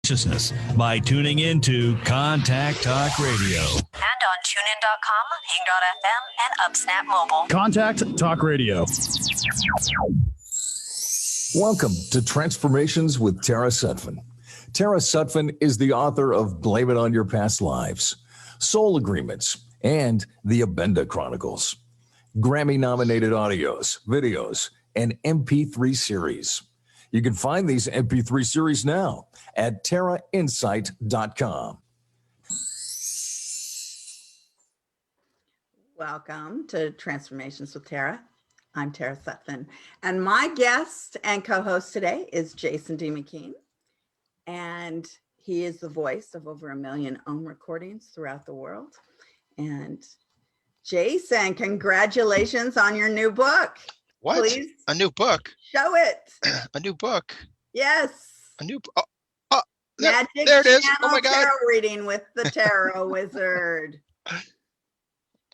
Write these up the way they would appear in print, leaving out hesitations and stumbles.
consciousness by tuning into Contact Talk Radio. And on TuneIn.com, Hing.fm, and UpSnap Mobile. Contact Talk Radio. Welcome to Transformations with Tara Sutphen. Tara Sutphen is the author of Blame It on Your Past Lives, Soul Agreements, and the Abenda Chronicles. Grammy-nominated audios, videos, and MP3 series. You can find these MP3 series now at tarainsight.com. Welcome to Transformations with Tara. I'm Tara Sutphen, and my guest and co-host today is Jason D. McKean, and he is the voice of over 1 million ohm recordings throughout the world. And Jason, congratulations on your new book. What? Please a new book? Show it. A new book? Yes. A new Magic there it is. Channel Oh my God. Tarot reading with the Tarot Wizard.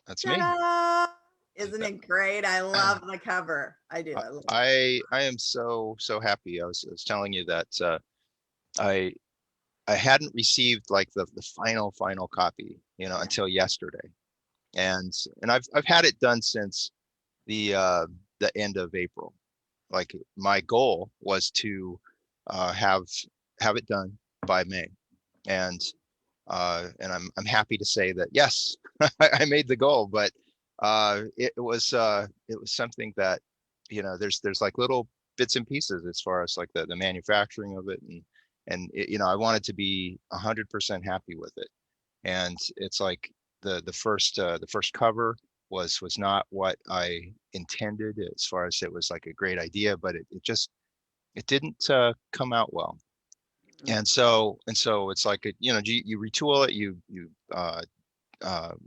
That's me. Ta-da! Isn't it great? I love the cover. I do. I love it. I am so happy. I was telling you that I hadn't received like the final copy, until yesterday, and I've had it done since the end of April. Like my goal was to have it done by May, and I'm happy to say that yes, I made the goal, but it was something that there's like little bits and pieces as far as like the manufacturing of it, and it, I wanted to be 100% happy with it, and it's like the first cover was not what I intended as far as it was like a great idea, but it didn't come out well. And so it's like, you retool it, you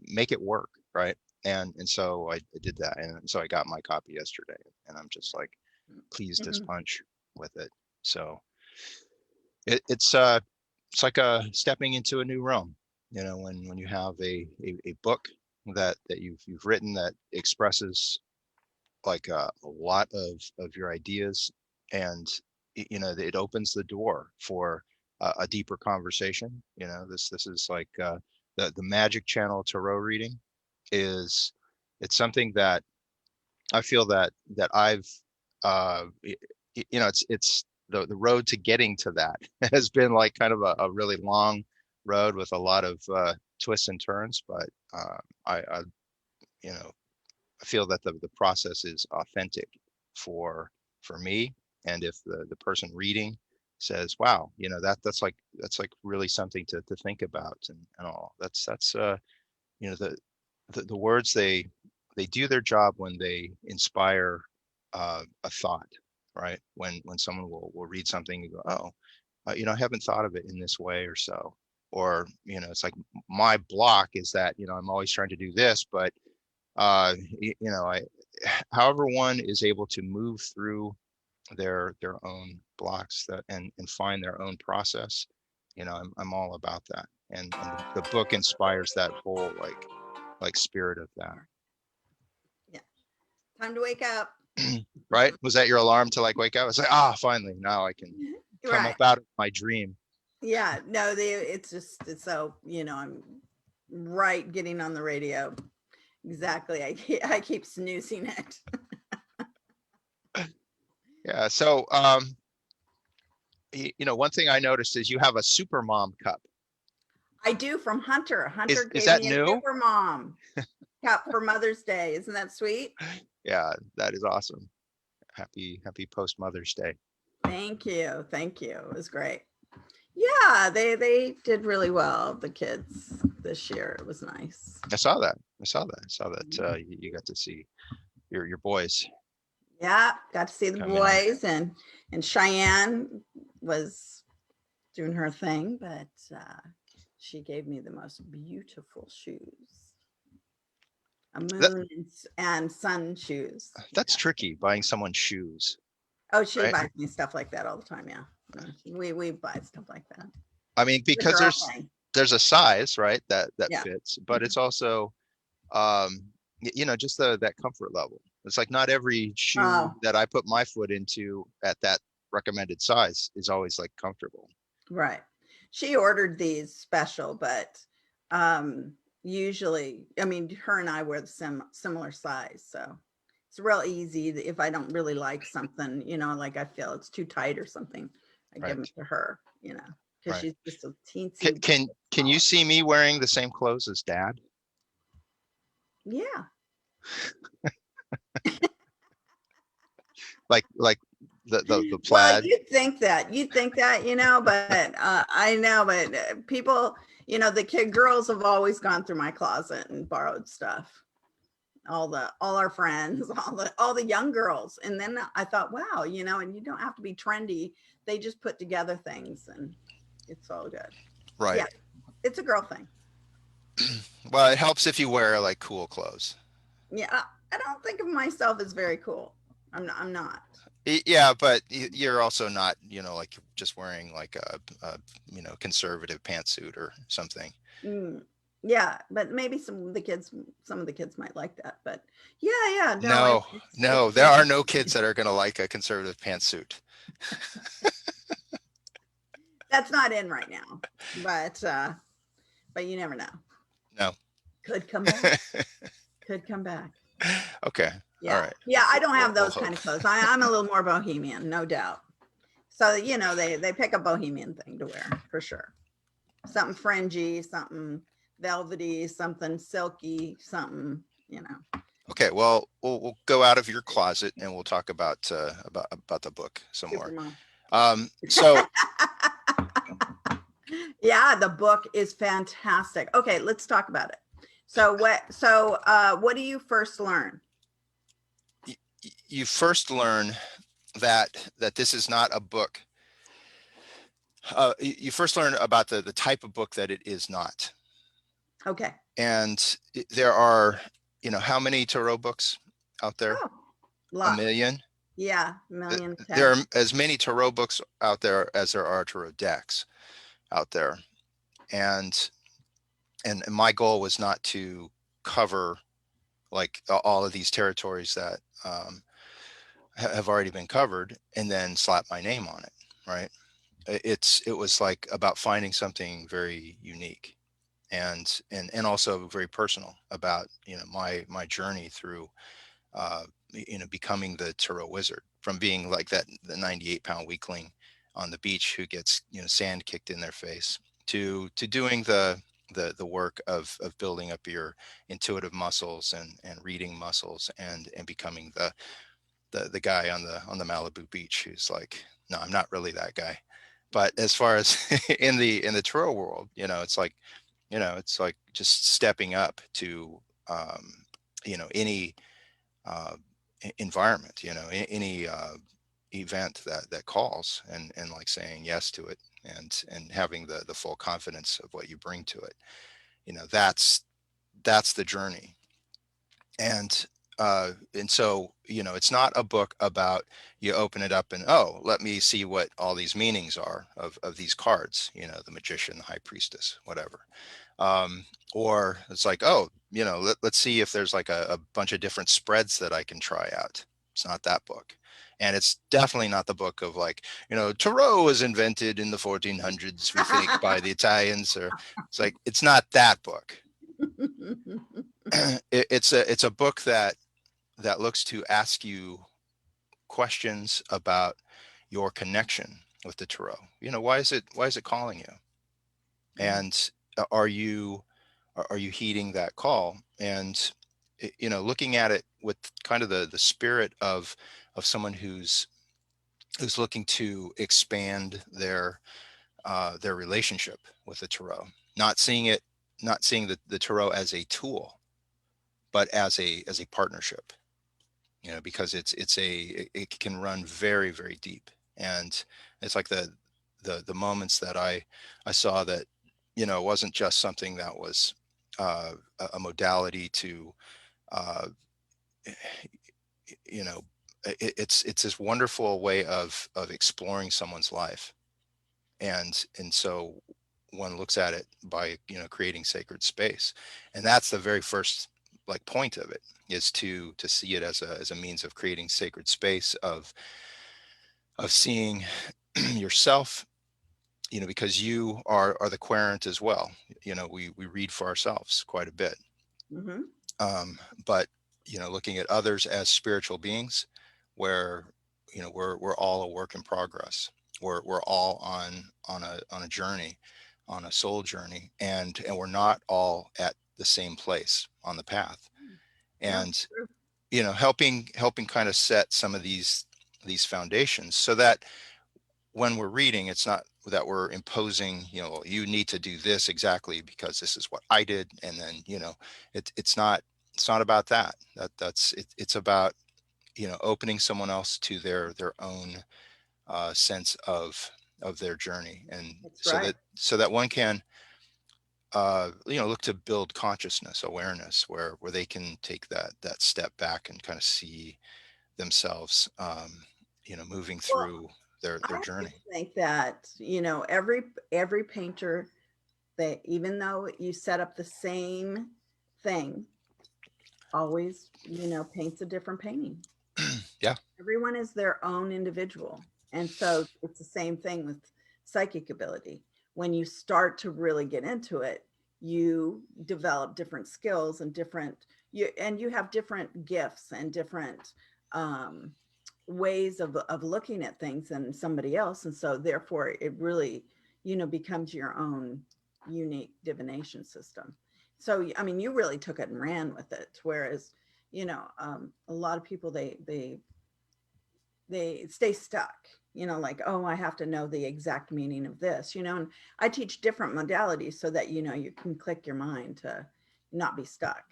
make it work. Right. And so I did that. And so I got my copy yesterday, and I'm just like pleased as punch with it. So it's like stepping into a new realm, when you have a book that you've written that expresses like a lot of your ideas, and it opens the door for a deeper conversation. This is like the Magic Channel Tarot reading it's something that I feel that I've it's the road to getting to that has been like kind of a really long road with a lot of twists and turns, but I feel that the process is authentic for me. And if the person reading says, wow, that's like really something to think about, and all that's the words, they do their job when they inspire a thought, right? When someone will read something and go, oh, I haven't thought of it in this way, or so, or it's like my block is that I'm always trying to do this, but however one is able to move through their own blocks and find their own process, I'm all about that, and the book inspires that whole like spirit of that. Yeah. Time to wake up. Right? Was that your alarm to like wake up? It's like, finally, now I can come up out of my dream. Yeah, no, it's so, I'm right getting on the radio. Exactly. I keep snoozing it. Yeah. So, one thing I noticed is you have a super mom cup. I do, from Hunter. Hunter Is gave that me new? a super mom cup for Mother's Day. Isn't that sweet? Yeah, that is awesome. Happy post Mother's Day. Thank you. It was great. Yeah, they did really well, the kids, this year. It was nice. I saw that. You got to see your boys. Yeah, got to see the boys, and Cheyenne was doing her thing, but she gave me the most beautiful shoes. A moon and sun shoes. That's tricky, buying someone shoes. Oh, she buys me stuff like that all the time. Yeah, we buy stuff like that. I mean, because there's a size, right, that fits, but it's also just that comfort level. It's like not every shoe that I put my foot into at that recommended size is always like comfortable. Right. she ordered these special, but usually, I mean, her and I wear the similar size, so it's real easy. If I don't really like something, like I feel it's too tight or something, I give them Right. to her, because Right. she's just a Can, teensy. can you see me wearing the same clothes as Dad? Yeah. Like the Well, plaid? you'd think that, but I know, but people, the girls have always gone through my closet and borrowed stuff. All our friends, all the young girls. And then I thought, wow, and you don't have to be trendy. They just put together things and it's all good. Right. Yeah, it's a girl thing. Well, it helps if you wear like cool clothes. Yeah, I don't think of myself as very cool. I'm not. Yeah, but you're also not, like just wearing like a conservative pantsuit or something. Mm, yeah, but maybe some of the kids might like that. But yeah, no, No, it's no, there are no kids that are going to like a conservative pantsuit. that's not in right now. But you never know. No. Could come back. Could come back. Okay. All Yeah. right. Yeah, I don't have We'll those kind hope. of clothes. I'm a little more bohemian, no doubt. So, they pick a bohemian thing to wear for sure. Something fringy, something velvety, something silky, something, Okay. Well, we'll go out of your closet and we'll talk about the book some more. Supermom. So Yeah, the book is fantastic. Okay, let's talk about it. So what do you first learn? you first learn that this is not a book. You first learn about the type of book that it is not. Okay. And there are, how many tarot books out there? Oh, A lots. million? Yeah, million, There 10. are as many tarot books out there as there are tarot decks out there. And my goal was not to cover like all of these territories that have already been covered and then slap my name on it, right? It was like about finding something very unique and also very personal about my journey through becoming the tarot wizard, from being like the 98-pound weakling on the beach who gets sand kicked in their face to doing the work of building up your intuitive muscles and reading muscles and becoming the guy on the Malibu beach who's like, no, I'm not really that guy. But as far as in the tarot world, it's like just stepping up to any uh, environment, any event that calls and like saying yes to it and having the full confidence of what you bring to it. That's the journey. And so it's not a book about you open it up and, oh, let me see what all these meanings are of these cards, the magician, the high priestess, whatever. Or it's like, oh, let's see if there's like a bunch of different spreads that I can try out. It's not that book. And it's definitely not the book of like, tarot was invented in the 1400s, we think, by the Italians. Or it's like, it's not that book. It's a book that looks to ask you questions about your connection with the tarot. Why is it calling you? And are you heeding that call? And looking at it with kind of the spirit of someone who's looking to expand their relationship with the tarot, not seeing the tarot as a tool, but as a partnership. Because it can run very, very deep. And it's like the moments that I saw that, it wasn't just something that was a modality to, uh, you know, it's this wonderful way of exploring someone's life. And so one looks at it by, creating sacred space. And that's the very first like point of it, is to see it as a means of creating sacred space, of seeing yourself because you are the querent as well. We read for ourselves quite a bit. Hmm. But looking at others as spiritual beings, where we're all a work in progress. We're all on a journey, on a soul journey, and we're not all at the same place on the path. Yeah. And True. helping kind of set some of these foundations, so that when we're reading, it's not that we're imposing, you need to do this exactly because this is what I did, and then it's not about that. It's about opening someone else to their own sense of their journey, and That's so right. that one can look to build consciousness, awareness, where they can take that step back and kind of see themselves moving Well, through their I always journey. think that, every painter, that even though you set up the same thing, always, paints a different painting. Yeah. Everyone is their own individual. And so it's the same thing with psychic ability. When you start to really get into it, you develop different skills and you have different gifts and different um, ways of looking at things than somebody else. And so therefore it really, becomes your own unique divination system. So, I mean, you really took it and ran with it. Whereas, a lot of people, they stay stuck, like, oh, I have to know the exact meaning of this, and I teach different modalities so that, you can click your mind to not be stuck.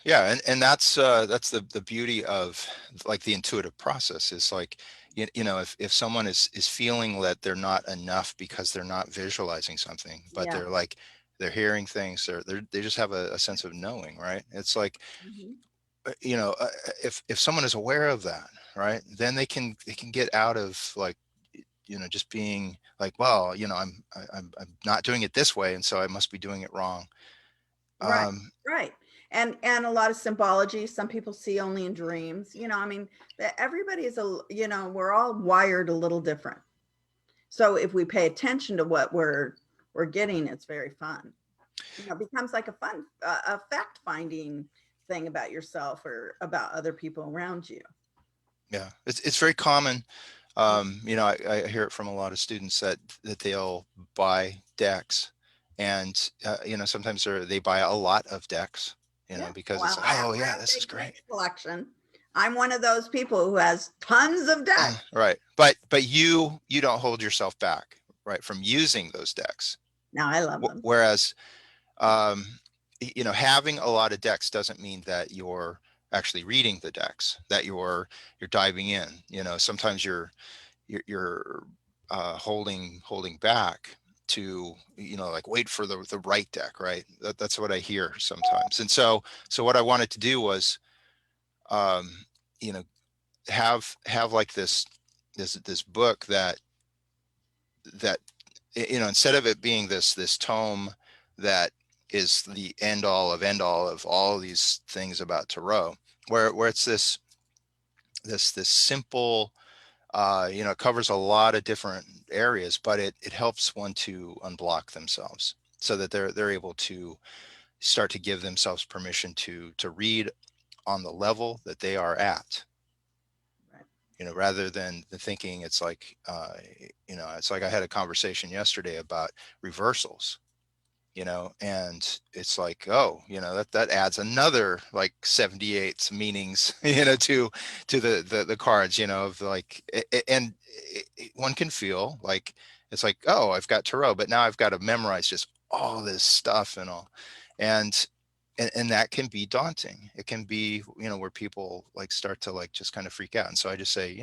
Yeah, and that's the beauty of like the intuitive process, is like if someone is feeling that they're not enough because they're not visualizing something, but Yeah. they're hearing things, they just have a sense of knowing, right? It's like Mhm. if someone is aware of that, right, then they can get out of like just being like, well, I'm not doing it this way, and so I must be doing it wrong. Right, um right. And a lot of symbology, some people see only in dreams, I mean, that everybody is we're all wired a little different. So if we pay attention to what we're getting, it's very fun. It becomes like a fun a fact finding thing about yourself or about other people around you. yeah, it's very common. I hear it from a lot of students that they'll buy decks, and sometimes they buy a lot of decks, Yeah. because it's Well, like, I have oh a yeah, great this is big great. deck collection. I'm one of those people who has tons of decks. Right, but you don't hold yourself back, right, from using those decks. Now I love them. Whereas um, having a lot of decks doesn't mean that you're actually reading the decks, that you're diving in. Sometimes you're holding back to like wait for the right deck, right? That's what I hear sometimes. And so what I wanted to do was um you know have like this book that instead of it being this tome that is the end all of all these things about tarot, where it's this simple, it covers a lot of different areas, but it helps one to unblock themselves, so that they're able to start to give themselves permission to read on the level that they are at, Right. rather than the thinking. It's like it's like I had a conversation yesterday about reversals, and it's like, oh, that adds another like 78 meanings, to the cards, of like, and one can feel like it's like, oh, I've got tarot, but now I've got to memorize just all this stuff and all. And and that can be daunting. It can be, where people like start to like just kind of freak out. And so I just say,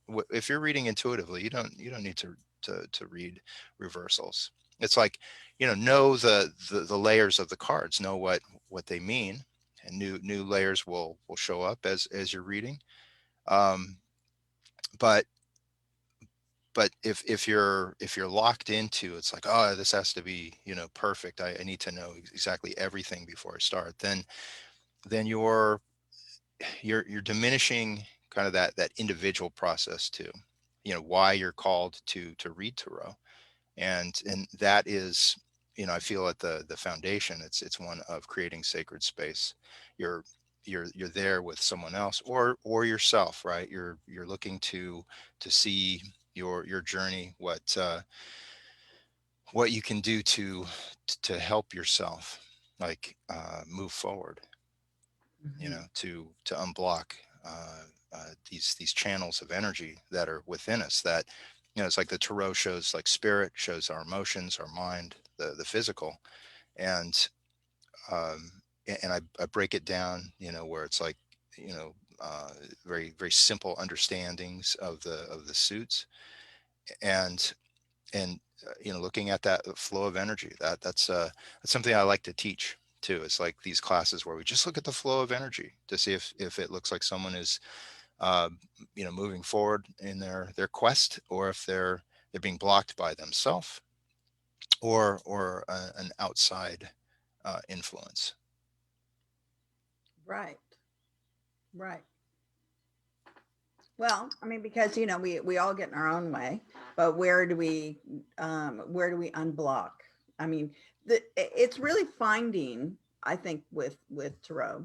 what, if you're reading intuitively, you don't need to read reversals. It's like, know the layers of the cards, know what they mean, and new layers will show up as you're reading. um but if you're locked into, it's like, oh, this has to be, perfect, I need to know exactly everything before I start, then you're diminishing kind of that individual process too, why you're called to read tarot. And that is, I feel at the foundation, it's one of creating sacred space. You're there with someone else or yourself, right? You're looking to see your journey, what you can do to help yourself, like move forward, Mhm. to unblock these channels of energy that are within us. That, it's like the tarot shows, like spirit shows our emotions, our mind, the physical. And I break it down, where it's like, very very simple understandings of the suits. And looking at that flow of energy, that's something I like to teach too. It's like these classes where we just look at the flow of energy to see if it looks like someone is uh, moving forward in their quest, or if they're being blocked by themselves, or an outside influence. Right. Right. Well, I mean, because we all get in our own way, but where do we unblock? I mean, it's really finding, I think, with tarot,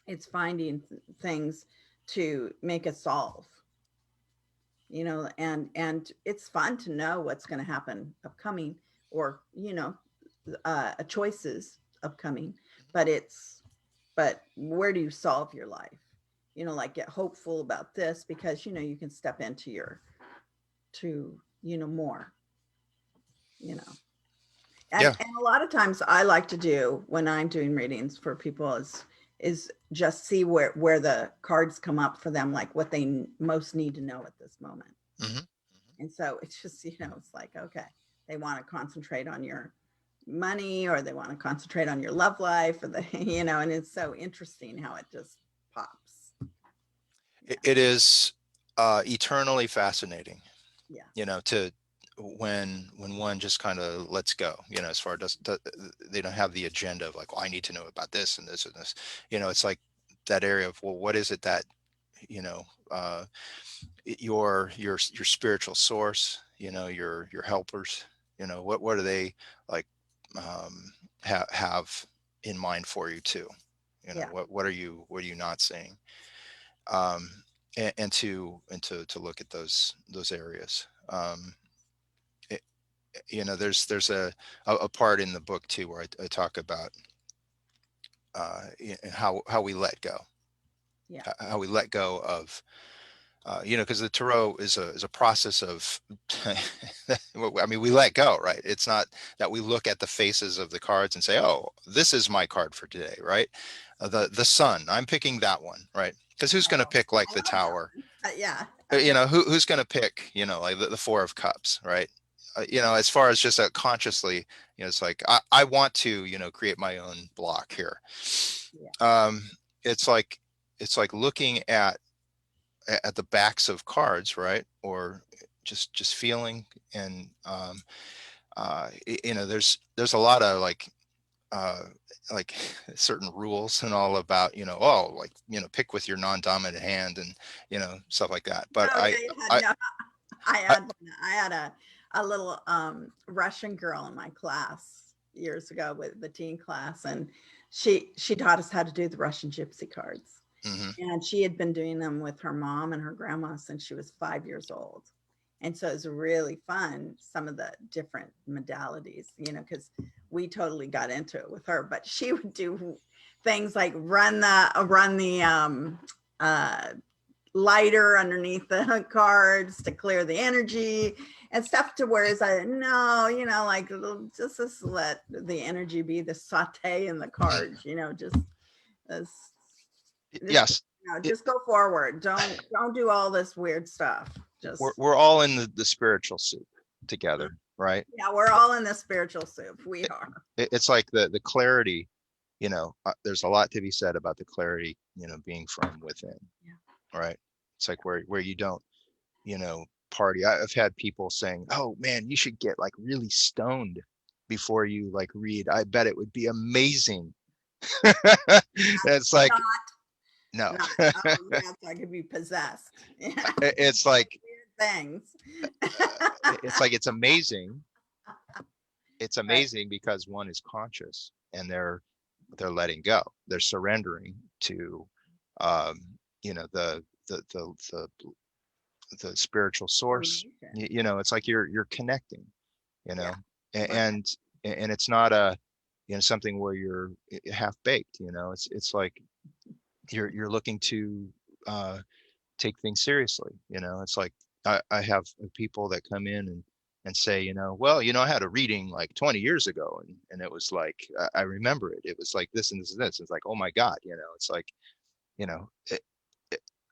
it's finding things to make us solve, and it's fun to know what's going to happen upcoming, or choices upcoming, but where do you solve your life? Like, get hopeful about this, because you can step into more, you know Yeah. and a lot of times I like to do, when I'm doing readings for people, is just see where the cards come up for them, like what they most need to know at this moment. Hmm. And so it's just, it's like, okay, they want to concentrate on your money, or they want to concentrate on your love life, or and it's so interesting how it just pops. Yeah. It is eternally fascinating, Yeah. to when one just kind of lets go, as far as they don't have the agenda of like, well, I need to know about this and this and this. It's like that area of, well, what is it that, you know, uh, your spiritual source, your helpers, what do they like have in mind for you too? Yeah. What are you not seeing? Um, and to look at those areas. It, there's a part in the book too where I talk about how we let go, Yeah. how we let go of because the tarot is a process of I mean, we let go, right? It's not that we look at the faces of the cards and say, oh, this is my card for today, right? The sun, I'm picking that one, right? Because who's going to Oh, pick like I the love that tower? one. Yeah. Okay. Who's going to pick, like the Four of Cups, right? As far as just consciously, it's like I want to, create my own block here. Yeah. um it's like looking at the backs of cards, right? Or just feeling. And there's a lot of uh like certain rules and all about, oh, like, pick with your non-dominant hand and stuff like that. But Oh yeah, you had I no. I I had a little Russian girl in my class years ago, with the teen class, and she taught us how to do the Russian gypsy cards. mhm. And she had been doing them with her mom and her grandma since she was 5 years old. And so it was really fun, some of the different modalities, because we totally got into it with her. But she would do things like run the uh, lighter underneath the cards to clear the energy and stuff, to where it's like, no, like, just let the energy be, the saute in the cards, just as just Yes. just go forward. Don't do all this weird stuff. we're, Just, we're all in the spiritual soup together, right? yeah, we're all in the spiritual soup. We it, are. it's like the clarity, there's a lot to be said about the clarity, being from within, Yeah. right? It's like where you don't, party. I've had people saying, oh man, you should get like really stoned before you like read. I bet it would be amazing. It's like, Not, no. not. Oh yes, I could be possessed. Yeah. It's like, Weird things. it's like, it's amazing, it's amazing because one is conscious and they're letting go. They're surrendering to, you know, the spiritual source. Information. You know, it's like you're connecting, you know, Yeah. and it's not a, you know, something where you're half baked, you know, it's like you're looking to take things seriously, you know. It's like I have people that come in and say, you know, well, you know, I had a reading like 20 years ago and it was like I remember it was like this and this and this. It's like, oh my God, you know, it's like, you know,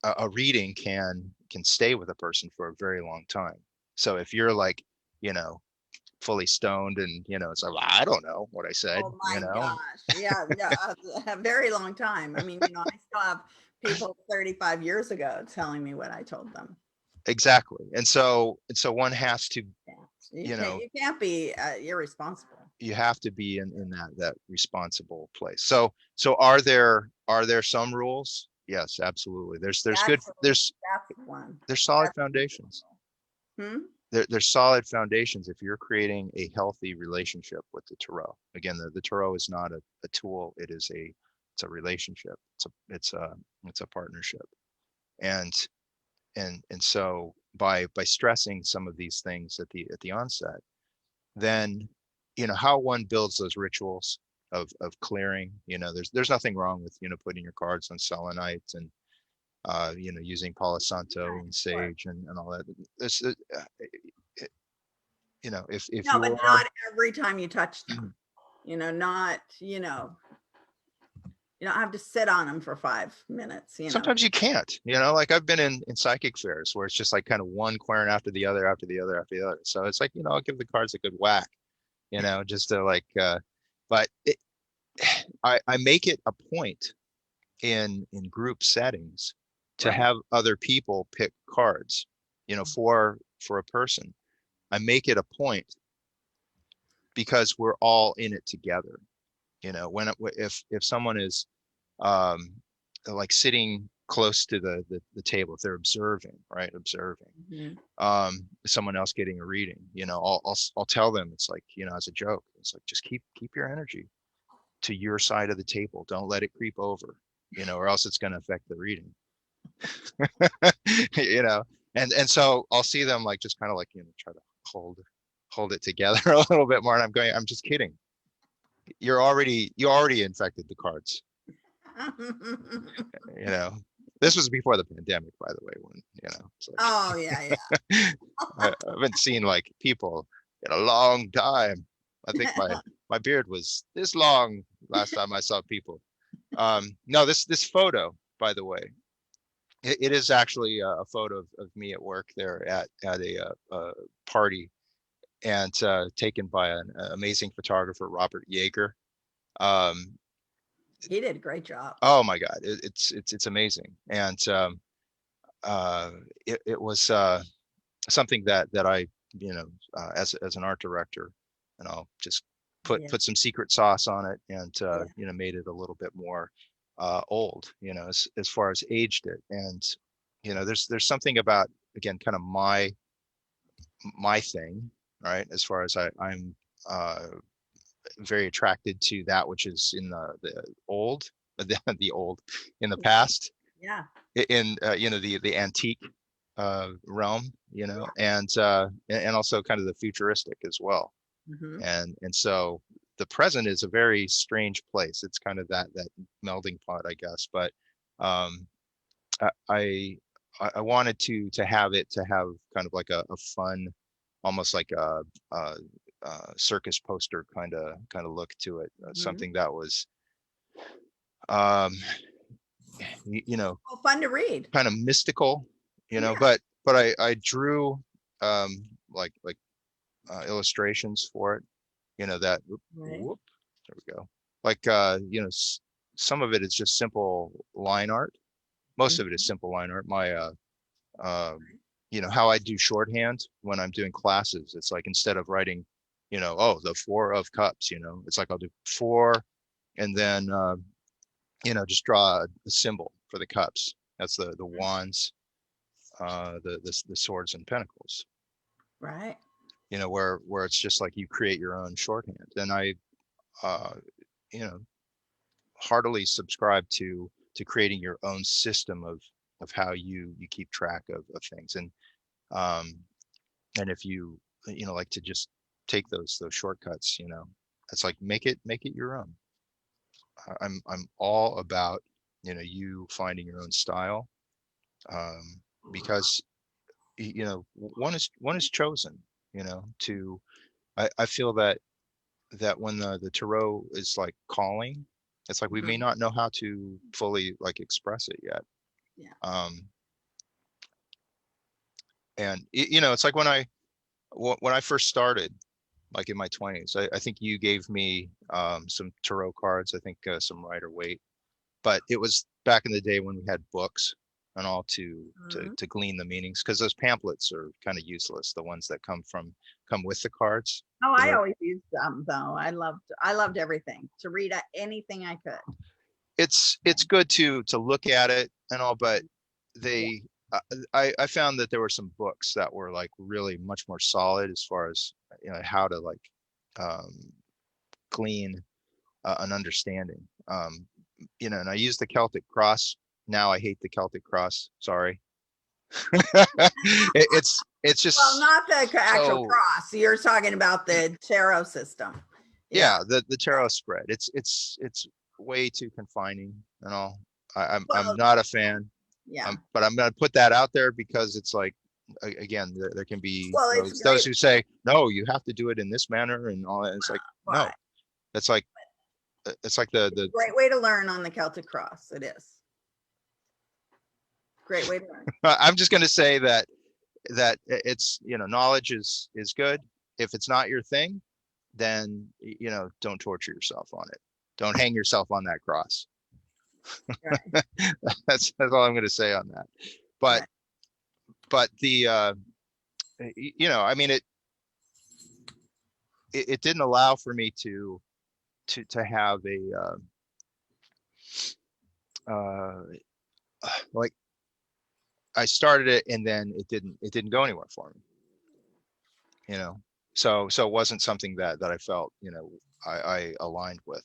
a reading can stay with a person for a very long time. So if you're like, you know, fully stoned and, you know, it's like, well, I don't know what I said, Oh you my know. gosh. Yeah, yeah, a very long time. I mean, you know, I still have people 35 years ago telling me what I told them. Exactly. And so one has to, Yeah. You you can't know, you can't be irresponsible. you have to be in that responsible place. So are there some rules? Yes, absolutely. There's good, That's that's one. there's solid That's foundations. hmm? There's solid foundations if you're creating a healthy relationship with the tarot. Again, the tarot is not a tool. It's a relationship. It's a partnership. And so by stressing some of these things at the onset, then, you know, how one builds those rituals of clearing, you know, there's nothing wrong with, you know, putting your cards on selenite and you know, using Palo Santo and sage and all that. This you know, if No, you but are, not every time you touch them. You know, not, you know, you don't have to sit on them for 5 minutes, you know. sometimes you can't, you know, like I've been in psychic fairs where it's just like kind of one quern after the other after the other after the other. So it's like, you know, I'll give the cards a good whack, you know, just to like but I make it a point in group settings to Right. have other people pick cards, you know, for a person. I make it a point because we're all in it together. You know, when if someone is um, like sitting close to the table, if they're observing, right, observing Mhm. someone else getting a reading, you know, I'll tell them, it's like, you know, as a joke, it's like just keep your energy to your side of the table. Don't let it creep over, you know, or else it's going to affect the reading. You know, and so I'll see them like just kind of like, you know, try to hold it together a little bit more, and I'm just kidding. You already infected the cards, you know. This was before the pandemic, by the way, when, you know, it's Oh yeah, like I haven't seen like people in a long time. I think yeah. my beard was this long last time I saw people. No, this photo, by the way, it is actually a photo of me at work there at a party, and taken by an amazing photographer, Robert Yeager. Um, He did a great job. oh my God, it's amazing, and uh, it was something that I, you know, as an art director, and I'll just Yeah, put some secret sauce on it, and yeah. you know, made it a little bit more old, you know, as far as aged it. And you know, there's something about, again, kind of my thing, right? As far as I'm very attracted to that which is in the old, the old, in the past, Yeah. in you know, the antique realm, you know, Yeah. and also kind of the futuristic as well. Hmm. And so the present is a very strange place. It's kind of that melding pot, I guess. But um, I I wanted to have it to have kind of like a fun, almost like a circus poster kind of look to it. Hmm. Something that was um, you know, Well, fun to read. kind of mystical, you know. Yeah. But I drew like illustrations for it, you know, that Right. whoop, there we go. Like you know, some of it is just simple line art. Most of it is Mhm. simple line art. My you know, how I do shorthand when I'm doing classes, it's like instead of writing, you know, oh, the four of cups, you know, it's like I'll do four, and then you know, just draw a symbol for the cups. That's the wands, the swords and pentacles. Right. where it's just like you create your own shorthand. And I, you know, heartily subscribe to creating your own system of how you keep track of things. And if you like to just take those shortcuts, it's like make it your own. I'm all about you finding your own style, because one is chosen, to I feel that when the tarot is like calling, it's like we may Mhm. not know how to fully like express it yet. Yeah. And it's like when I first started, like in my 20s, I think you gave me some tarot cards, I think some Rider Waite, but it was back in the day when we had books and all Mhm. to glean the meanings, because those pamphlets are kind of useless, the ones that come with the cards. Oh, You I know, always used them though. I loved everything, to read anything I could. it's good to look at it and all, but Yeah. they I found that there were some books that were like really much more solid as far as how to like um, glean an understanding. And I use the Celtic cross. Now I hate the Celtic cross. Sorry. It's Well, just not the actual so, cross. You're talking about the tarot system. Yeah. yeah, the tarot spread. It's way too confining and all. I'm Well, not a fan. yeah. But I'm going to put that out there because it's like, again, there can be Well, it's those great. who say, no, you have to do it in this manner and all that. It's like, no, Why? it's like, the Great way to learn on the Celtic cross. It is. Great way to learn. I'm just going to say that it's, knowledge is good. If it's not your thing, then, don't torture yourself on it. Don't hang yourself on that cross. Right. That's all I'm going to say on that. But, Right. but I mean, it didn't allow for me to have uh, like I started it and then it didn't go anywhere for me, so it wasn't something that I felt, I aligned with.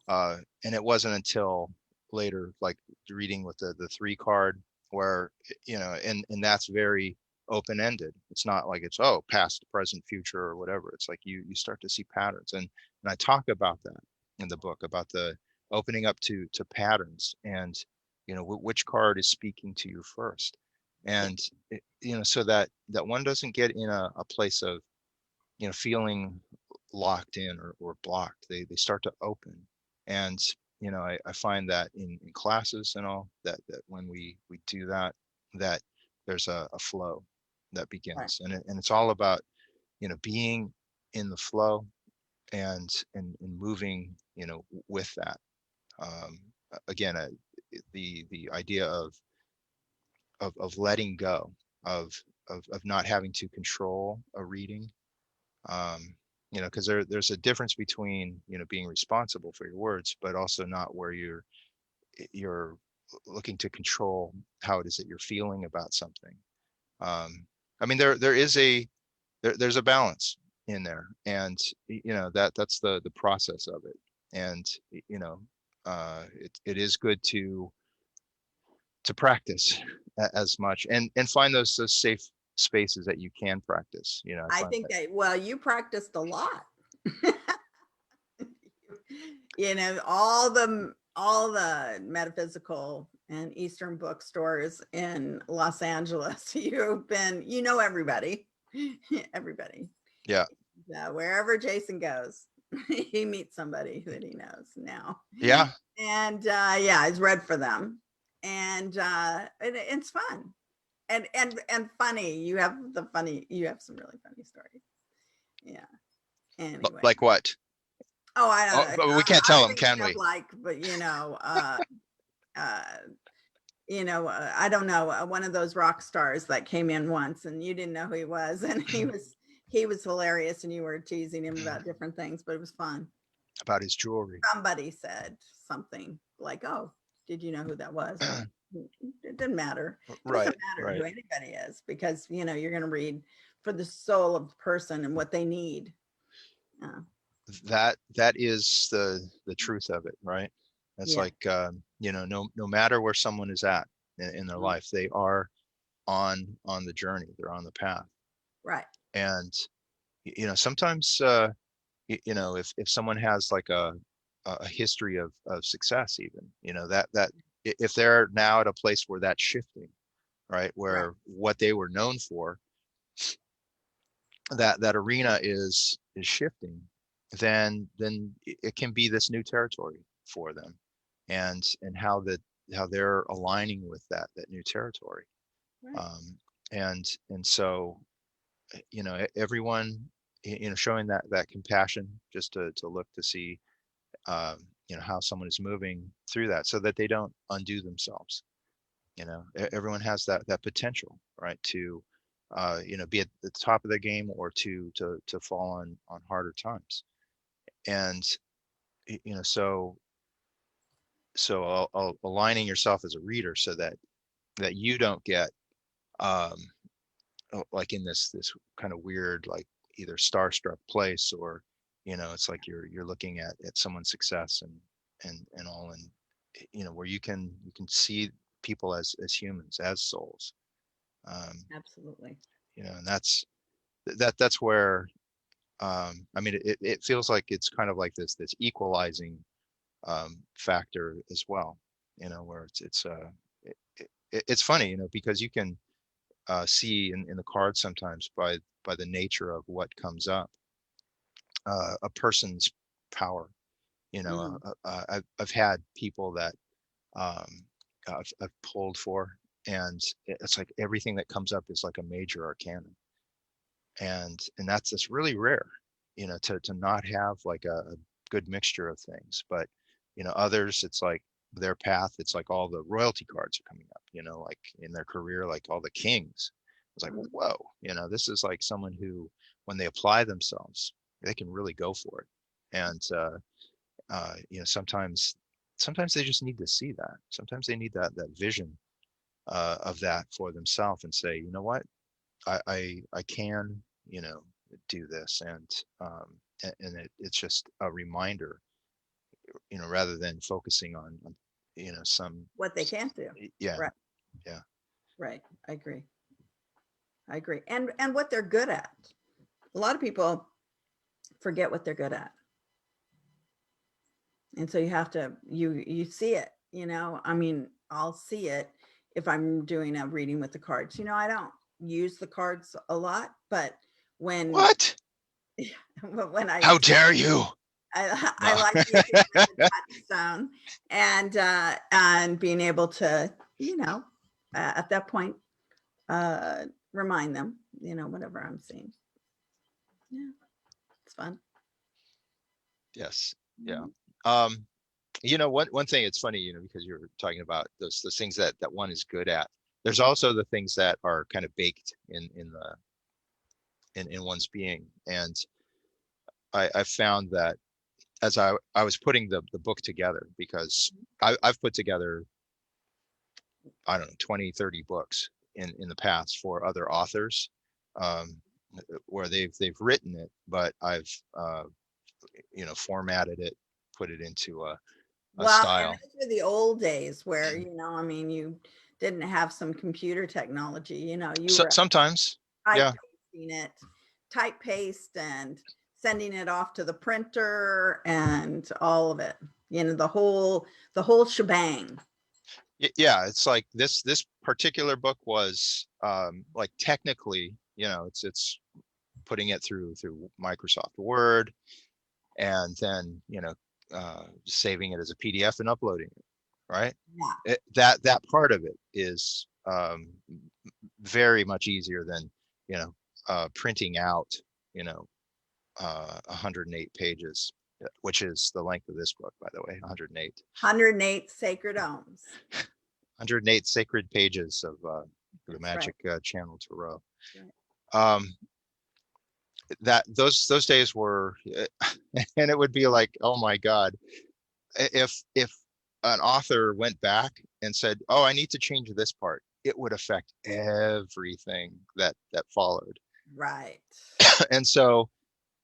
And it wasn't until later, like reading with the 3 card, where, and that's very open-ended. It's not like it's, oh, past, present, future, or whatever. It's like you start to see patterns. And I talk about that in the book, about the opening up to patterns, and which card is speaking to you first. And so that one doesn't get in a place of feeling locked in or blocked. They start to open. And I find that in classes and all, that when we do that, that there's a flow that Right. begins. And it's all about being in the flow, and moving with that. Again, the idea of letting go, of not having to control a reading. Because there's a difference between being responsible for your words, but also not where you're looking to control how it is that you're feeling about something. I mean, there's a balance in there, and that's the process of it. And it is good to practice as much, and find those safe spaces that you can practice. I I find think that. that, well, you practiced a lot. All the metaphysical and Eastern bookstores in Los Angeles. You've been, everybody, everybody. Yeah. Wherever Jason goes, he meets somebody that he knows now. Yeah. And yeah, he's read for them. And it's fun. And funny. You have some really funny stories. Yeah. Anyway. Like what? Oh, I don't Oh, know. but we can't tell I'm them, can thinking of we? like, but I don't know, one of those rock stars that came in once and you didn't know who he was, and he was hilarious, and you were teasing him about different things, but it was fun. About his jewelry. Somebody said something like, "Oh, did you know who that was?" I'm like, it didn't matter. It Right. doesn't matter Right. who anybody is, because you're going to read for the soul of the person and what they need. That is the truth of it, right? It's Yeah. like no matter where someone is at in their life, they are on the journey, they're on the path. Right. And sometimes if someone has like a history of success, even that if they're now at a place where that's shifting, right, where what they were known for, that arena is shifting, then it can be this new territory for them, and how they're aligning with that new territory. Right. And so everyone showing that compassion, just to look to see how someone is moving through that, so that they don't undo themselves. Everyone has that potential, right, to be at the top of the game, or to fall on harder times. And so aligning yourself as a reader, so that you don't get like in this kind of weird, like either starstruck place, or it's like you're looking at someone's success and all, and where you can see people as humans, as souls. Absolutely. And that's where I mean, it feels like it's kind of like this equalizing factor as well, where it's funny, because you can see in the cards sometimes, by the nature of what comes up, a person's power. I've had people that I've pulled for, and it's like everything that comes up is like a major arcana, and that's really rare, to not have like a good mixture of things. But others, it's like their path, it's like all the royalty cards are coming up, like in their career, like all the kings. It's like, whoa, this is like someone who, when they apply themselves, they can really go for it. And sometimes they just need to see that. Sometimes they need that vision of that for themselves, and say, you know what, I can do this. And it's just a reminder, rather than focusing on some What they can't do. yeah. Right. Yeah. Right. I agree. And what they're good at. A lot of people forget what they're good at. And so you have to, you see it, I mean, I'll see it if I'm doing a reading with the cards. I don't use the cards a lot, but when What? when How dare you? I like using the touchstone, and being able to, at that point, remind them, whatever I'm seeing. Yeah, it's fun. Yes. Yeah. One thing, it's funny, because you're talking about those things that one is good at. There's also the things that are kind of baked in one's being. And I found that as I was putting the book together, because I've put together, I don't know, 20, 30 books in the past for other authors, where they've written it, but I've formatted it, put it into a style. And those were the old days where, I mean, you didn't have some computer technology, you were sometimes, type yeah, pasting it, type paste, and sending it off to the printer, and all of it, the whole shebang. yeah. It's like this particular book was like, technically, it's putting it through Microsoft Word, and then saving it as a PDF and uploading it, right? Yeah. That part of it is very much easier than printing out 108 pages, which is the length of this book, by the way. 108 sacred ohms. 108 sacred pages of the magic channel tarot. Right. That those days were and it would be like, oh my God, if an author went back and said, oh, I need to change this part, it would affect everything that followed. Right. And so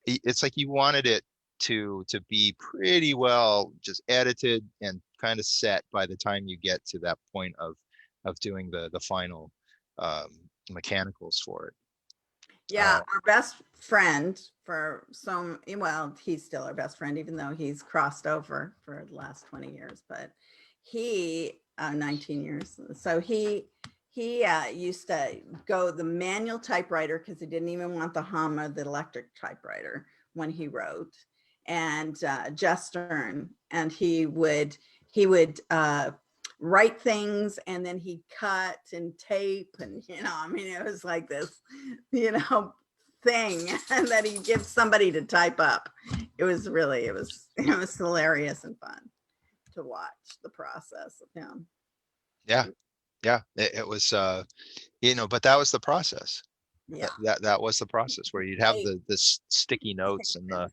it's like you wanted it to be pretty well just edited and kind of set by the time you get to that point of doing the final mechanicals for it. Yeah, our best friend for some, well, he's still our best friend, even though he's crossed over for the last 20 years, but he, 19 years. So he used to go the manual typewriter because he didn't even want the hum of the electric typewriter when he wrote, and Jestern, and he would write things, and then he'd cut and tape, and I mean, it was like this thing that he'd give somebody to type up. It was hilarious and fun to watch the process of him. Yeah, it was but that was the process. Yeah, That was the process where you'd have the sticky notes and the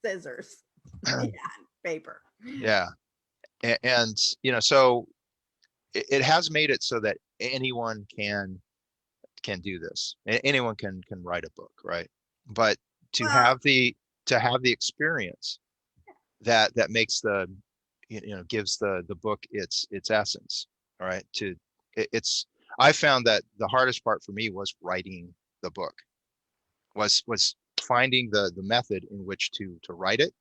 scissors, yeah, paper. yeah, and so it has made it so that anyone can do this. Anyone can write a book, right? But to Well, have the experience that makes gives the book its essence, all right? It's I found that the hardest part for me was writing the book, was finding the method in which to write it.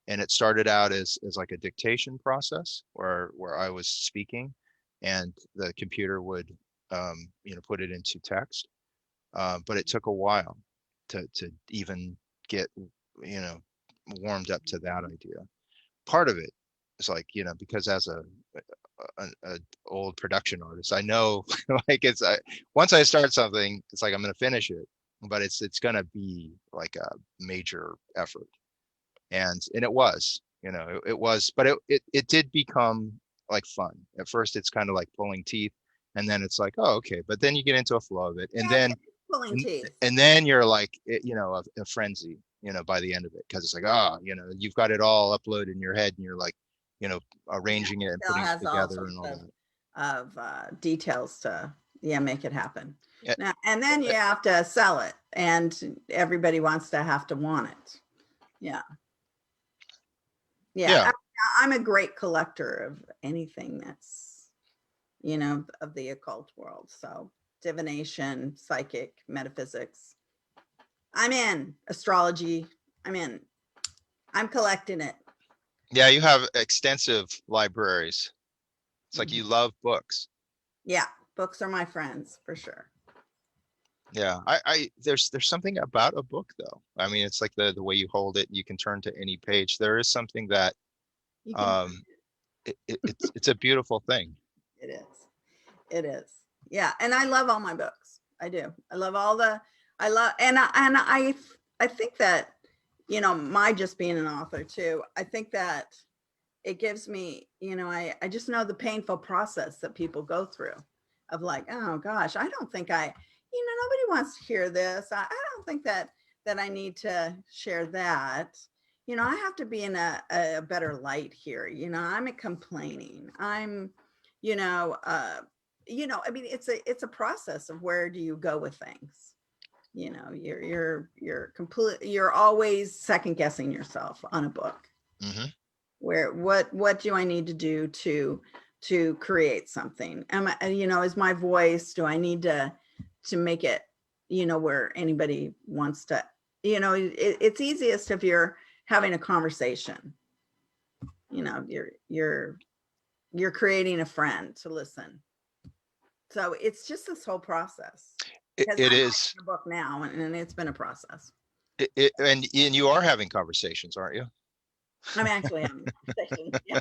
And it started out as like a dictation process where I was speaking and the computer would put it into text. But it took a while to even get warmed up to that idea. Part of it is like because as a old production artist, I know like once I start something, it's like I'm going to finish it, but it's going to be like a major effort, and it was it was, but it did become like fun. At first it's kind of like pulling teeth, and then it's like, oh, okay, but then you get into a flow of it, and yeah, then it's pulling teeth. and then you're like a frenzy by the end of it, because it's like, you've got it all uploaded in your head, and you're like arranging it and Still putting it has all together and all sorts that. of details to make it happen. Yeah. Now, and then you have to sell it, and everybody wants to want it. Yeah. Yeah. I'm a great collector of anything that's of the occult world. So divination, psychic, metaphysics. I'm in astrology. I'm collecting it. Yeah, you have extensive libraries. It's like you Mhm. love books. Yeah, books are my friends for sure. Yeah, there's something about a book though. I mean, it's like the way you hold it, you can turn to any page. There is something that You can. it's a beautiful thing. It is. It is. Yeah, and I love all my books. I do. I love all the. I love, and I think that my just being an author too. I think that it gives me, I just know the painful process that people go through, of like, oh gosh, I don't think nobody wants to hear this. I don't think that I need to share that. I have to be in a better light here. I'm complaining. I'm, I mean, it's a process of where do you go with things. You're always second guessing yourself on a book. Hmm. Where what do I need to do to create something? Am I, is my voice, do I need to make it where anybody wants to, it's easiest if you're having a conversation, you're creating a friend to listen. So it's just this whole process, because It I'm is. writing a book now, and it's been a process. And you are having conversations, aren't you? I'm actually having a conversation. Yeah.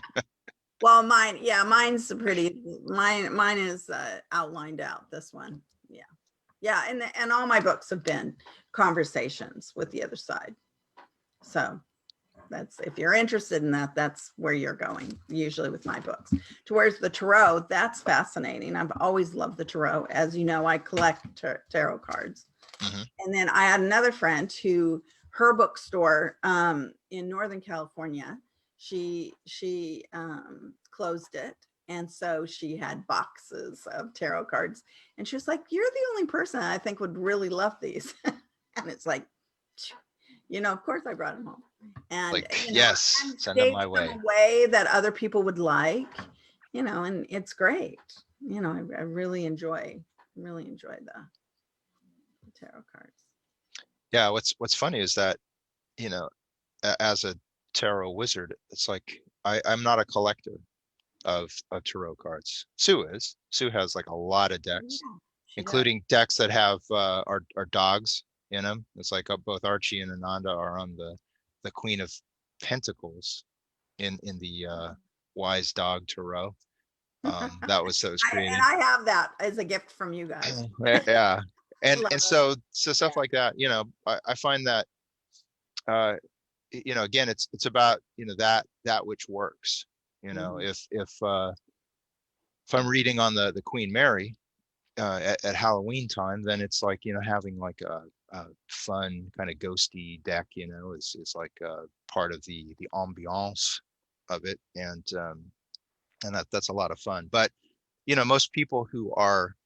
Well, mine's pretty, mine is outlined out, this one. Yeah. Yeah. And all my books have been conversations with the other side. So that's, if you're interested in that, that's where you're going, usually with my books. Towards the tarot, that's fascinating. I've always loved the tarot. As you know, I collect tarot cards. Hmm. And then I had another friend who, her bookstore in Northern California, she closed it. And so she had boxes of tarot cards. And she was like, you're the only person I think would really love these. And it's like, of course I brought them home. And, Like, and yes, send them my staged way. them a way that other people would like, and it's great. I really enjoy the tarot cards. Yeah, what's funny is that, as a tarot wizard, it's like I'm not a collector of tarot cards. Sue is. Sue has like a lot of decks, Yeah, she does. including decks that have our dogs in them. It's like both Archie and Ananda are on the Queen of Pentacles in the Wise Dog Tarot. That was created. I have that as a gift from you guys. Yeah, and Love it. so stuff Yeah. like that. I find that again, it's about that which works. Mhm. If I'm reading on the Queen Mary at Halloween time, then it's like having like a fun kind of ghosty deck, is like part of the ambiance of it, and that's a lot of fun. But most people who are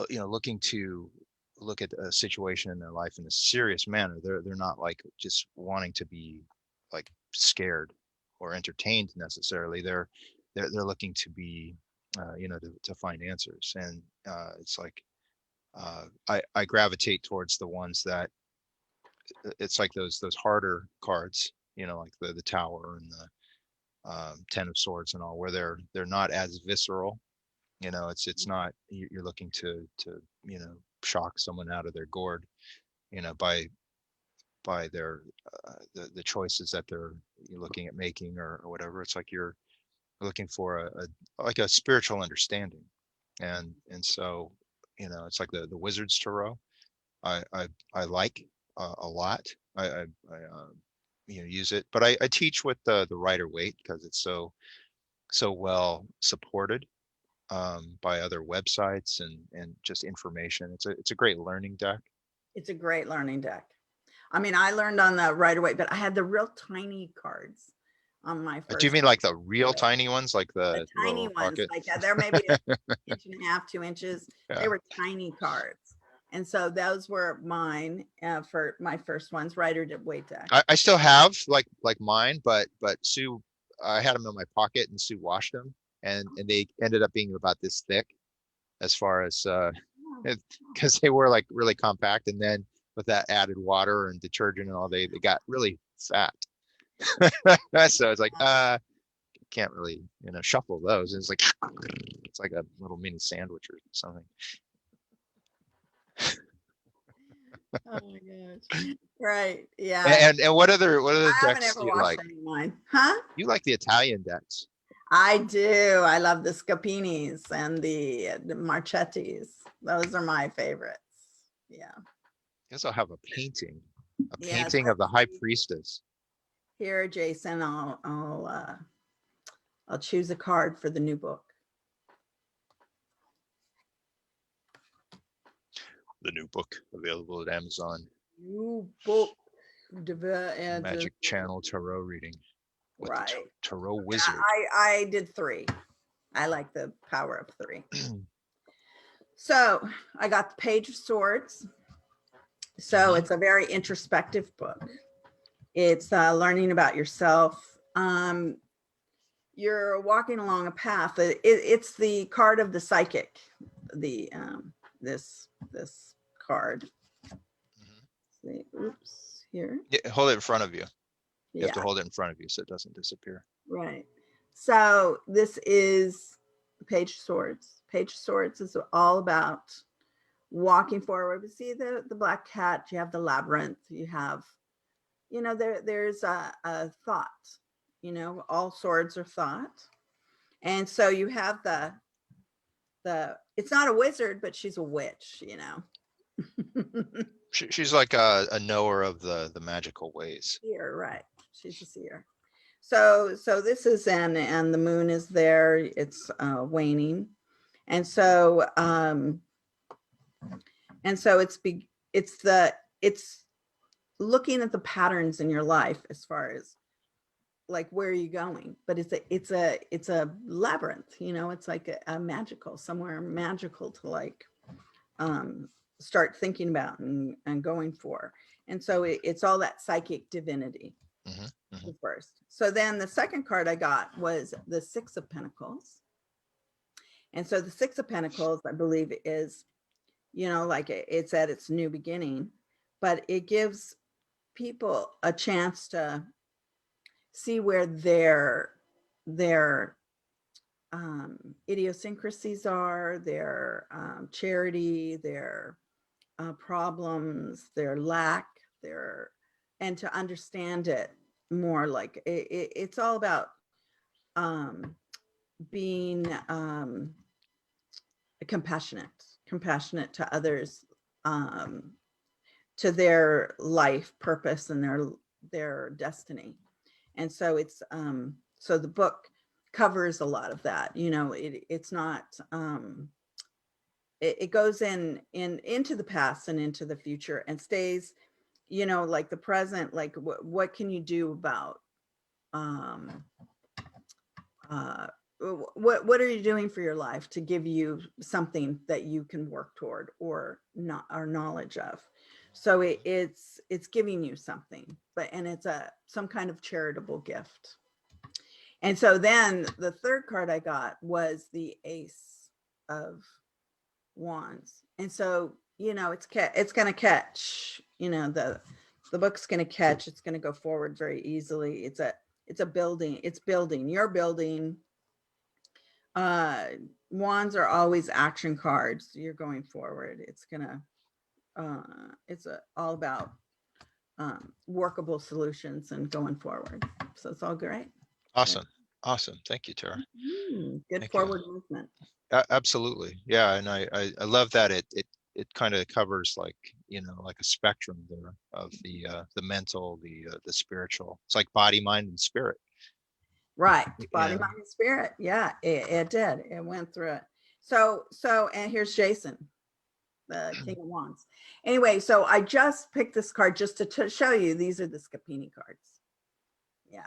looking to look at a situation in their life in a serious manner, they're not like just wanting to be like scared or entertained necessarily. They're looking to be to find answers, and it's like I gravitate towards the ones that it's like those harder cards, like the Tower and the Ten of Swords and all, where they're not as visceral. It's not you're looking to shock someone out of their gourd, by their the choices that you're looking at making, or whatever. It's like you're looking for like a spiritual understanding, and so it's like the Wizards Tarot. I like a lot. I use it, but I teach with the Rider-Waite because it's so well supported by other websites and just information. It's a great learning deck. It's a great learning deck. I mean, I learned on the Rider-Waite, but I had the real tiny cards on my Do you first. mean like the real tiny ones, like The the tiny little ones, pocket? like they're maybe an inch and a half, 2 inches. Yeah. They were tiny cards. And so those were mine for my first ones, Rider-Waite deck. I still have like mine, but Sue, I had them in my pocket and Sue washed them, and they ended up being about this thick, as far as because they were like really compact, and then with that added water and detergent and all, they got really fat. So it's like can't really shuffle those. And it's like a little mini sandwich or something. Oh my gosh. Right. Yeah. And what other I haven't decks ever do you washed like? any of mine. Huh? You like the Italian decks? I do. I love the Scapinis and the Marchettis. Those are my favorites. Yeah. You also have a painting Yes. of the High Priestess. Here, Jason, I'll choose a card for the new book. The new book available at Amazon. New book. And Magic Channel Tarot reading with right. the Tarot Wizard. I did 3. I like the power of 3. So I got the Page of Swords. So it's a very introspective book. It's learning about yourself. You're walking along a path. It's the card of the psychic. The this card. See, oops, here. Yeah, hold it in front of you. You Yeah. have to hold it in front of you so it doesn't disappear. Right. So this is the Page of Swords. Page of Swords is all about walking forward. We see the black cat, you have the labyrinth, you have, there's a thought, all swords are thought. And so you have the it's not a wizard, but she's a witch, She's like a knower of the magical ways. Seer, right. She's a seer. So this is and the moon is there, it's waning. And so it's looking at the patterns in your life as far as like where are you going, but it's a labyrinth, it's like a magical, somewhere magical to like start thinking about and going for. And so it's all that psychic divinity. The first. So then the second card I got was the Six of Pentacles. And so the Six of Pentacles, I believe, is, like it's at its new beginning, but it gives people a chance to see where their idiosyncrasies are, their charity, their problems, their lack, and to understand it more. Like it's all about being compassionate to others, to their life purpose and their destiny. And so it's so the book covers a lot of that. It's not it goes into the past and into the future and stays, like the present. Like what can you do about what are you doing for your life to give you something that you can work toward or not, or knowledge of. So it's giving you something, and it's some kind of charitable gift. And so then the third card I got was the Ace of Wands. And so, it's going to catch, the book's going to catch, it's going to go forward very easily. It's a building, you're building. Wands are always action cards. You're going forward. It's all about workable solutions and going forward. So it's all great. Awesome. Awesome. Thank you, Tara. Good Thank forward movement. Absolutely. Yeah. And I love that it kind of covers like a spectrum there of the mental, the spiritual. It's like body, mind, and spirit. Right. Body, mind, and spirit. Yeah, it did. It went through it. So, and here's Jason, the King of Wands. Anyway, so I just picked this card just to show you. These are the Sutphen cards. Yeah.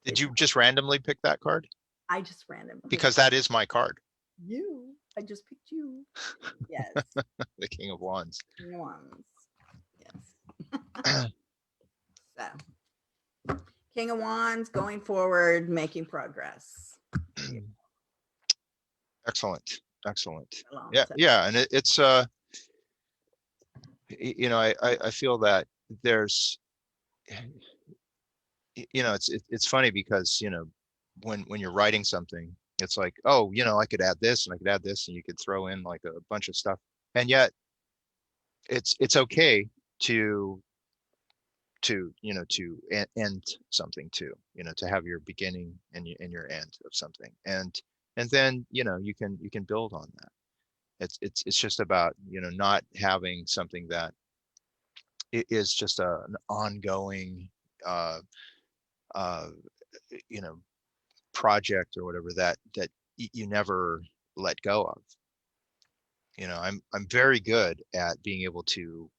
Did you just randomly pick that card? I just randomly. Because that is my card. I just picked you. Yes. The King of Wands. King of Wands. Yes. So, King of Wands, going forward, making progress. Excellent. Yeah. And it's I feel that there's, it's funny because, when you're writing something, it's like, oh, I could add this and I could add this, and you could throw in like a bunch of stuff. And yet it's okay to end something too, to have your beginning and your end of something. And then, you can build on that. It's just about, not having something that is just an ongoing, project or whatever that you never let go of. I'm very good at being able to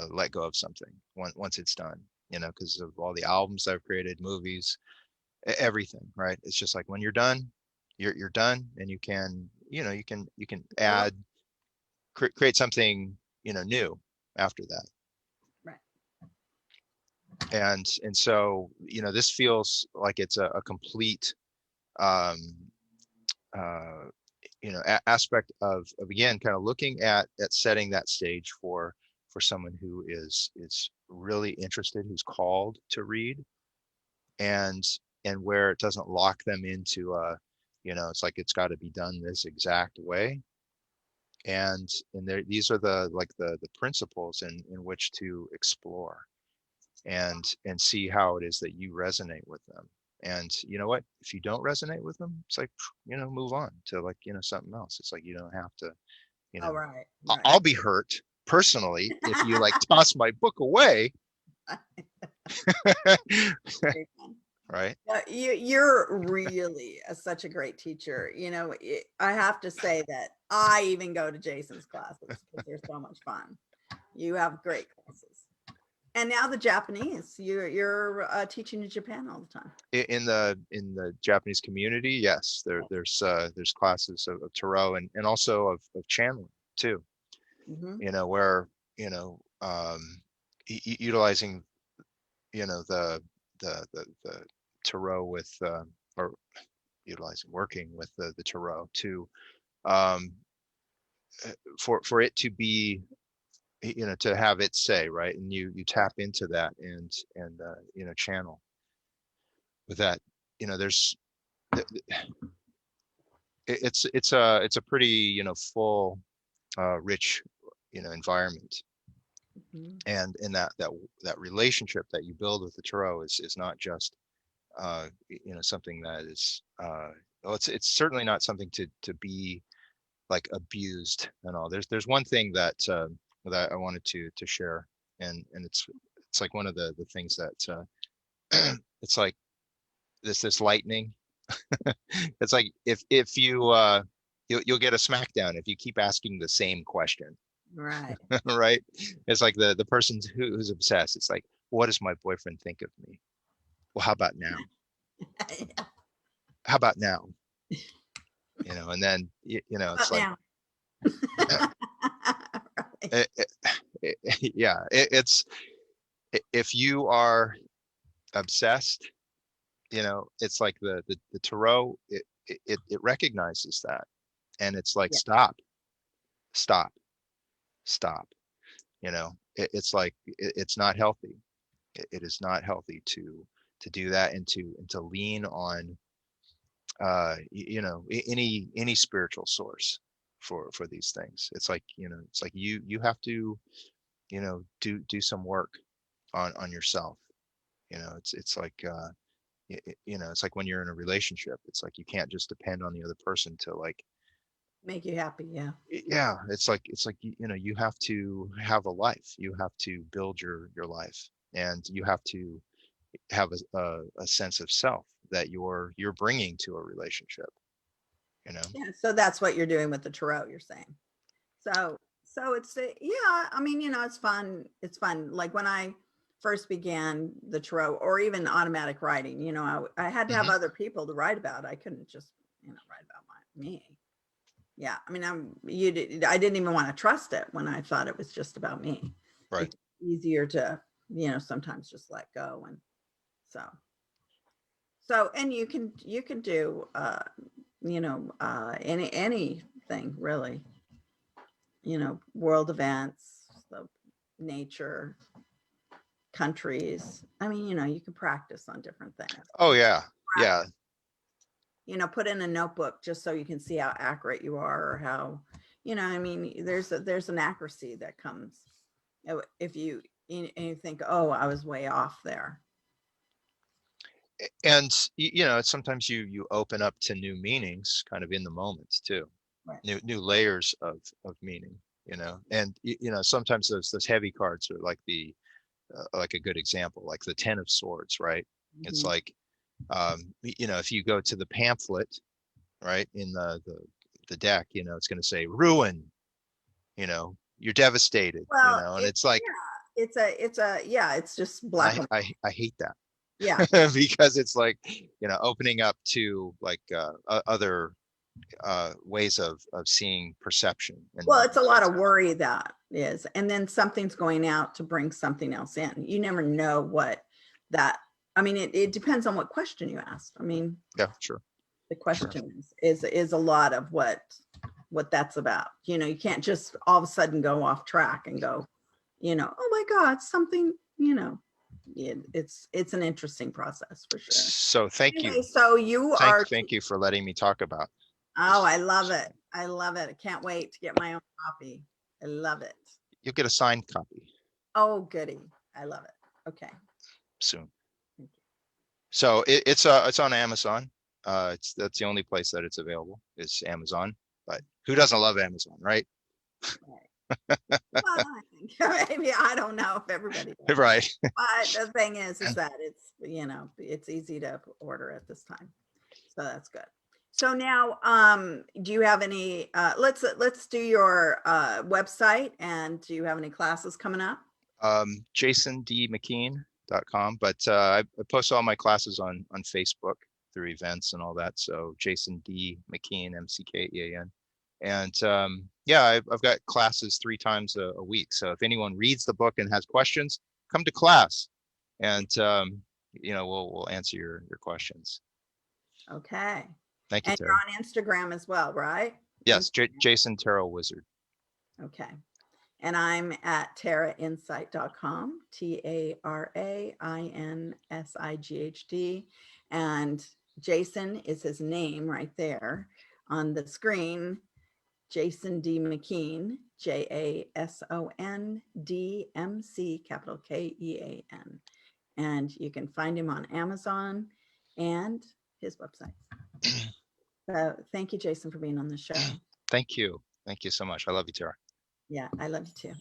let go of something once it's done, because of all the albums I've created, movies, everything, right? It's just like when you're done, you're done, and you can add, create something, new after that. Right. And so, this feels like it's a complete, aspect of again, kind of looking at setting that stage for someone who is really interested, who's called to read, and where it doesn't lock them into it's like it's got to be done this exact way. And these are the principles in which to explore and see how it is that you resonate with them. And you know what, if you don't resonate with them, it's like, move on to something else. It's like, you don't have to, Right. I'll be hurt personally if you toss my book away. Right. You're really such a great teacher. I have to say that I even go to Jason's classes because they're so much fun. You have great classes. And now the Japanese, you're teaching in Japan all the time. In the Japanese community, yes, there's classes of tarot and also of channeling too. Mhm. where, utilizing, the tarot with, or working with the tarot to, um, for it to be, to have it say, right. And you tap into that and channel with that, there's, it's a pretty, full, rich, environment. Mhm. And in that relationship that you build with the tarot is not just, something that is, well, it's certainly not something to be like abused and all. There's one thing that I wanted to share, and it's like one of the things that, it's like this lightning. It's like if you'll get a smackdown if you keep asking the same question. Right. Right. It's like the person who's obsessed. It's like, what does my boyfriend think of me? Well, how about now? How about now? And then But it's like, now. Right. it, yeah, it's, if you are obsessed, it's like the tarot, it recognizes that, and it's like, Yeah. stop, stop, stop. It's like, it's not healthy. It is not healthy to do that, and to lean on, any spiritual source for these things. It's like, it's like you have to, do some work on yourself. It's like, it's like when you're in a relationship, it's like you can't just depend on the other person to, like, Make you happy. Yeah. yeah, it's like you have to have a life. You have to build your life, and you have to have a sense of self that you're bringing to a relationship. Yeah. So that's what you're doing with the tarot, you're saying. So it's yeah, I mean, it's fun. It's fun. Like when I first began the tarot or even automatic writing, I had to have Hmm. other people to write about. I couldn't just, write about me. Yeah. I mean, I didn't even want to trust it when I thought it was just about me. Right. It's easier to, sometimes just let go. And so, and you can do, anything really, world events, the nature, countries. I mean, you can practice on different things. Oh yeah, yeah. Put in a notebook just so you can see how accurate you are or how, I mean, there's an accuracy that comes if you think, oh, I was way off there. And sometimes you open up to new meanings kind of in the moment too, Right. new layers of meaning, and sometimes those heavy cards are like like a good example, like the Ten of Swords, right? It's Mhm. like, if you go to the pamphlet, right, in the deck, it's going to say ruin, you're devastated, Well, and it's like, yeah, it's just and black and I hate that. yeah. Because it's like, opening up to like, other, ways of seeing perception and Well, it's a meanings. lot of worry that is, and then something's going out to bring something else in. You never know what that. I mean, it depends on what question you asked. I mean, Yeah, sure. the Sure. question is a lot of what that's about. You can't just all of a sudden go off track and go, oh my God, something. It's an interesting process for sure. So thank Anyway, you. so you are. Thank you for letting me talk about Oh, this. I love it. I love it. I can't wait to get my own copy. I love it. You'll get a signed copy Oh, goody. I love it. Okay. soon. Thank you. So it's on Amazon. That's the only place that it's available, is Amazon. But who doesn't love Amazon, right? Right. Well, I think maybe I don't know if everybody does. Right. But the thing is that it's easy to order at this time. So that's good. So now, do you have any, let's do your website, and do you have any classes coming up? JasonDMcKean.com, but I post all my classes on Facebook through events and all that. So Jason D. McKean, McKean. And yeah, I've got classes 3 times a week. So if anyone reads the book and has questions, come to class, and we'll answer your questions. Okay. Thank you, And Tara. you're on Instagram as well, right? Yes, Jason Tarot Wizard. Okay. And I'm at tarainsight.com, TARAINSIGHD. And Jason is his name right there on the screen. Jason D. McKean, JASONDMC, capital KEAN. And you can find him on Amazon and his website. So thank you, Jason, for being on the show. Thank you. Thank you so much. I love you, Tara. Yeah, I love you too.